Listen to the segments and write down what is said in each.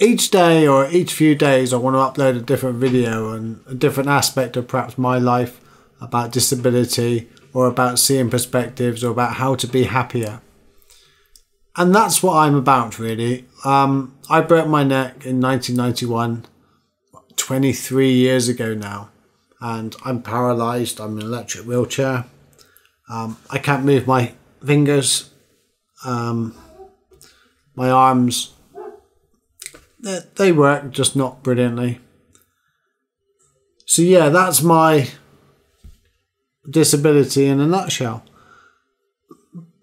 each day or each few days I want to upload a different video and a different aspect of perhaps my life about disability or about seeing perspectives or about how to be happier. And that's what I'm about, really. I broke my neck in 1991, 23 years ago now, and I'm paralysed. I'm in an electric wheelchair. I can't move my fingers, my arms. They work, just not brilliantly. So yeah, that's my disability in a nutshell.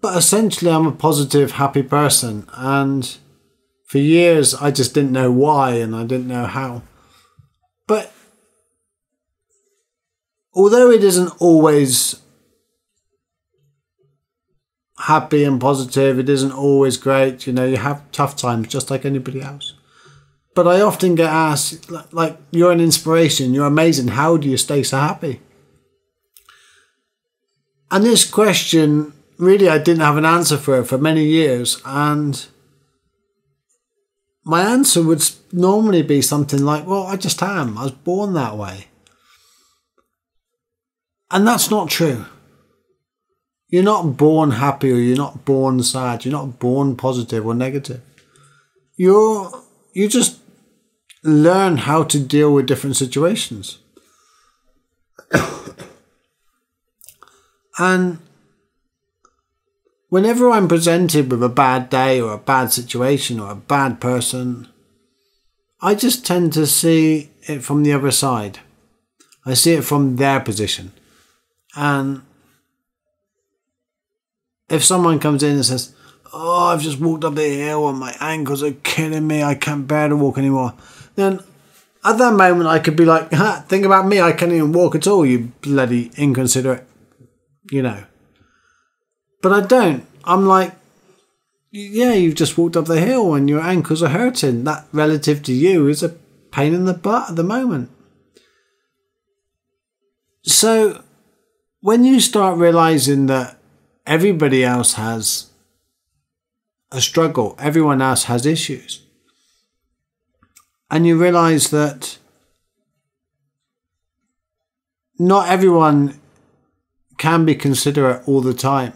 But essentially I'm a positive, happy person, and for years I just didn't know why and I didn't know how. But although it isn't always happy and positive, it isn't always great, you know, you have tough times just like anybody else. But I often get asked, like, you're an inspiration, you're amazing, how do you stay so happy? And this question, really, I didn't have an answer for many years. And my answer would normally be something like, well, I just am. I was born that way. And that's not true. You're not born happy or you're not born sad. You're not born positive or negative. You just learn how to deal with different situations. And whenever I'm presented with a bad day or a bad situation or a bad person, I just tend to see it from the other side. I see it from their position. And if someone comes in and says, oh, I've just walked up the hill and my ankles are killing me, I can't bear to walk anymore, then at that moment I could be like, ha, think about me, I can't even walk at all, you bloody inconsiderate, you know. But I don't. I'm like, yeah, you've just walked up the hill and your ankles are hurting. That, relative to you, is a pain in the butt at the moment. So when you start realizing that everybody else has a struggle, everyone else has issues, and you realize that not everyone can be considerate all the time,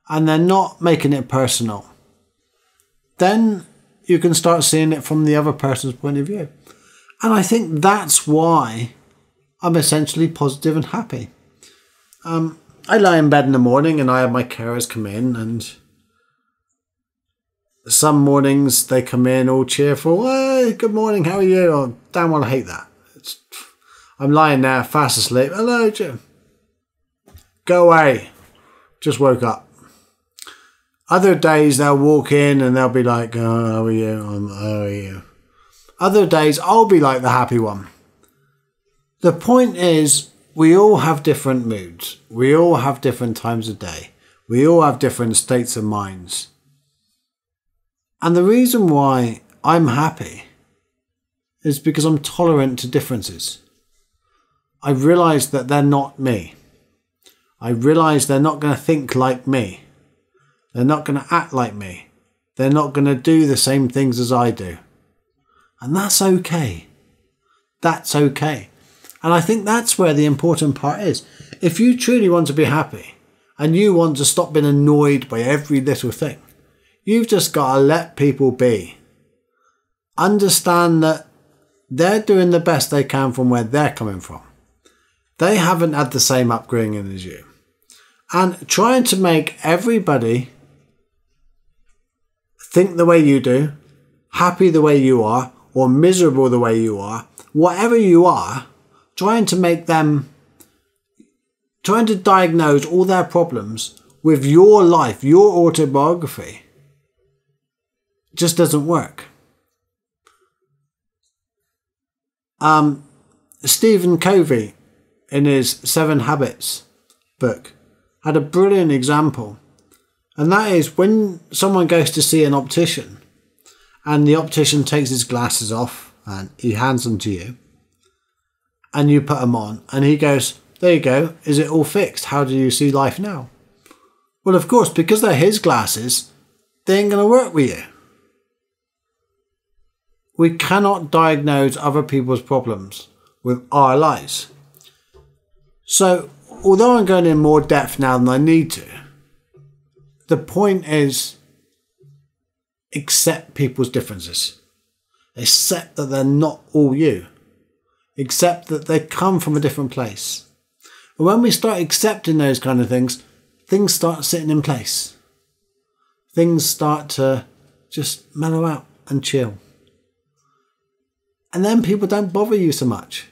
and they're not making it personal, then you can start seeing it from the other person's point of view. And I think that's why I'm essentially positive and happy. I lie in bed in the morning and I have my carers come in, and some mornings they come in all cheerful. Hey, good morning, how are you? Oh, damn well I hate that. I'm lying there fast asleep. Hello, Jim. Go away. Just woke up. Other days they'll walk in and they'll be like, oh, how are you? How are you? Other days I'll be like the happy one. The point is, we all have different moods. We all have different times of day. We all have different states of minds. And the reason why I'm happy is because I'm tolerant to differences. I realise that they're not me. I realise they're not going to think like me. They're not going to act like me. They're not going to do the same things as I do. And that's okay. That's okay. And I think that's where the important part is. If you truly want to be happy and you want to stop being annoyed by every little thing, you've just got to let people be. Understand that they're doing the best they can from where they're coming from. They haven't had the same upbringing as you. And trying to make everybody think the way you do, happy the way you are, or miserable the way you are, whatever you are, trying to diagnose all their problems with your life, your autobiography, just doesn't work. Stephen Covey, in his 7 Habits book, had a brilliant example. And that is when someone goes to see an optician and the optician takes his glasses off and he hands them to you and you put them on and he goes, there you go, is it all fixed? How do you see life now? Well, of course, because they're his glasses, they ain't going to work with you. We cannot diagnose other people's problems with our lies. So, although I'm going in more depth now than I need to, the point is accept people's differences. Accept that they're not all you. Accept that they come from a different place. And when we start accepting those kind of things start sitting in place. Things start to just mellow out and chill. And then people don't bother you so much.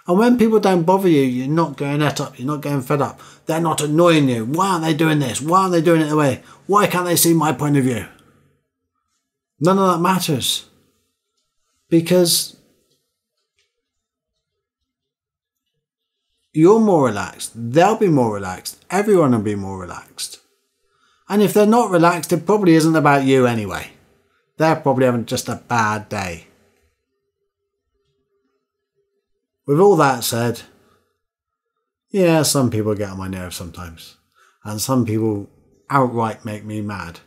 And when people don't bother you, you're not going et up, you're not getting fed up. They're not annoying you. Why aren't they doing this? Why aren't they doing it the way? Why can't they see my point of view? None of that matters. Because you're more relaxed, they'll be more relaxed, everyone will be more relaxed. And if they're not relaxed, it probably isn't about you anyway. They're probably having just a bad day. With all that said, yeah, some people get on my nerves sometimes. And some people outright make me mad.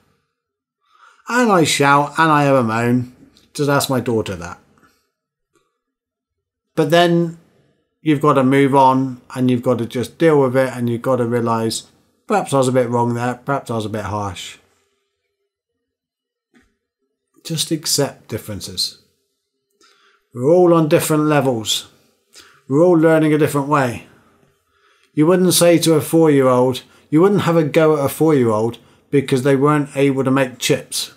And I shout and I have a moan. Just ask my daughter that. But then you've got to move on and you've got to just deal with it, and you've got to realise perhaps I was a bit wrong there, perhaps I was a bit harsh. Just accept differences. We're all on different levels. We're all learning a different way. You wouldn't say to a 4-year-old, you wouldn't have a go at a 4-year-old because they weren't able to make chips.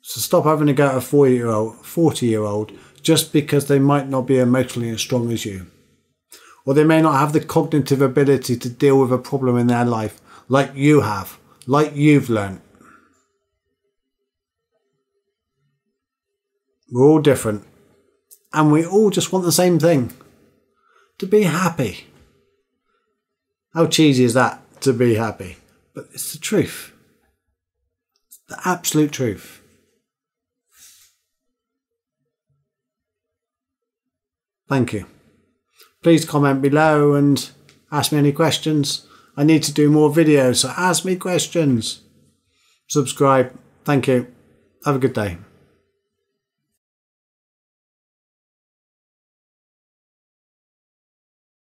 So stop having a go at a 40-year-old just because they might not be emotionally as strong as you. Or they may not have the cognitive ability to deal with a problem in their life like you have, like you've learned. We're all different. And we all just want the same thing. To be happy. How cheesy is that, to be happy? But it's the truth. It's the absolute truth. Thank you. Please comment below and ask me any questions. I need to do more videos, so ask me questions. Subscribe. Thank you. Have a good day.